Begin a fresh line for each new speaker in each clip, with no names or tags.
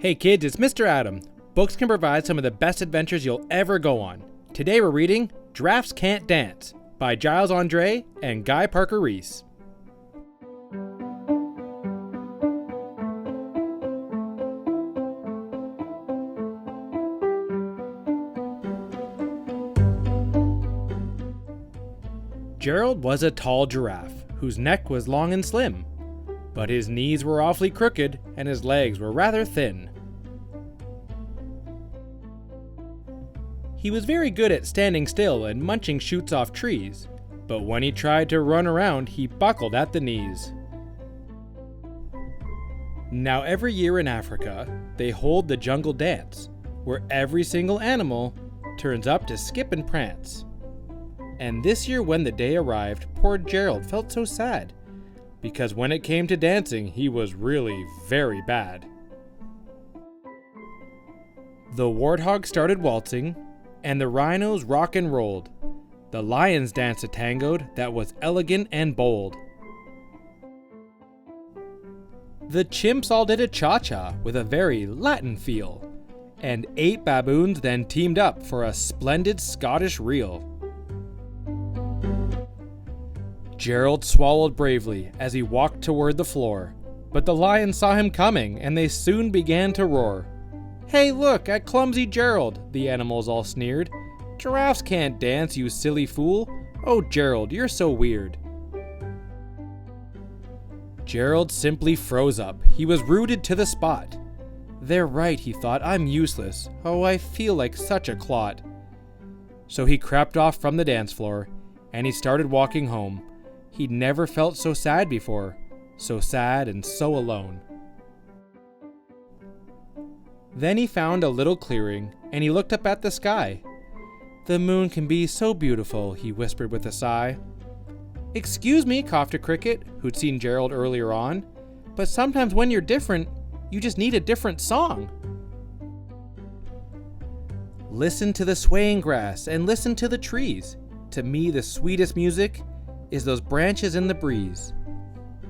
Hey kids, it's Mr. Adam. Books can provide some of the best adventures you'll ever go on. Today we're reading Giraffes Can't Dance by Giles Andreae and Guy Parker-Rees. Gerald was a tall giraffe whose neck was long and slim, but his knees were awfully crooked and his legs were rather thin. He was very good at standing still and munching shoots off trees, but when he tried to run around, he buckled at the knees. Now every year in Africa, they hold the jungle dance, where every single animal turns up to skip and prance. And this year when the day arrived, poor Gerald felt so sad, because when it came to dancing, he was really very bad. The warthog started waltzing, and the rhinos rock and rolled. The lions danced a tango that was elegant and bold. The chimps all did a cha-cha with a very Latin feel, and 8 baboons then teamed up for a splendid Scottish reel. Gerald swallowed bravely as he walked toward the floor, but the lions saw him coming and they soon began to roar. "Hey, look at clumsy Gerald," the animals all sneered. "Giraffes can't dance, you silly fool. Oh, Gerald, you're so weird." Gerald simply froze up. He was rooted to the spot. "They're right," he thought. "I'm useless. Oh, I feel like such a clot." So he crept off from the dance floor, and he started walking home. He'd never felt so sad before, so sad and so alone. Then he found a little clearing, and he looked up at the sky. "The moon can be so beautiful," he whispered with a sigh. "Excuse me," coughed a cricket, who'd seen Gerald earlier on, "but sometimes when you're different, you just need a different song." Listen to the swaying grass and listen to the trees. To me, the sweetest music is those branches in the breeze.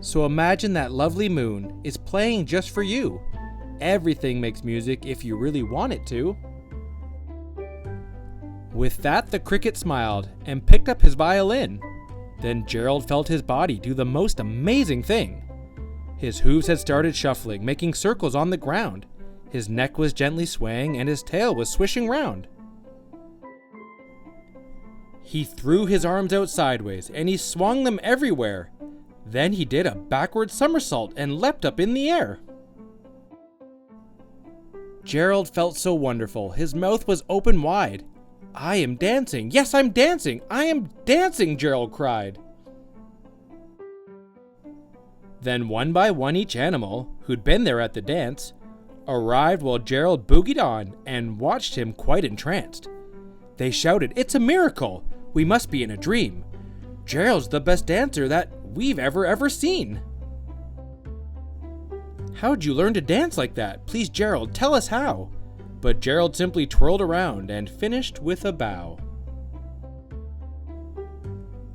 So imagine that lovely moon is playing just for you. Everything makes music if you really want it to. With that, the cricket smiled and picked up his violin. Then Gerald felt his body do the most amazing thing. His hooves had started shuffling, making circles on the ground. His neck was gently swaying and his tail was swishing round. He threw his arms out sideways and he swung them everywhere. Then he did a backward somersault and leapt up in the air. Gerald felt so wonderful. His mouth was open wide. "I am dancing. Yes, I'm dancing. I am dancing," Gerald cried. Then one by one each animal, who'd been there at the dance, arrived while Gerald boogied on and watched him quite entranced. They shouted, "It's a miracle! We must be in a dream. Gerald's the best dancer that we've ever seen." "How'd you learn to dance like that? Please, Gerald, tell us how." But Gerald simply twirled around and finished with a bow.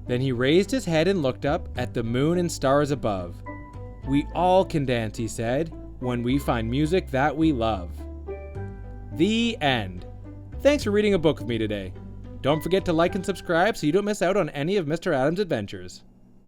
Then he raised his head and looked up at the moon and stars above. "We all can dance," he said, "when we find music that we love." The end. Thanks for reading a book with me today. Don't forget to like and subscribe so you don't miss out on any of Mr. Adam's adventures.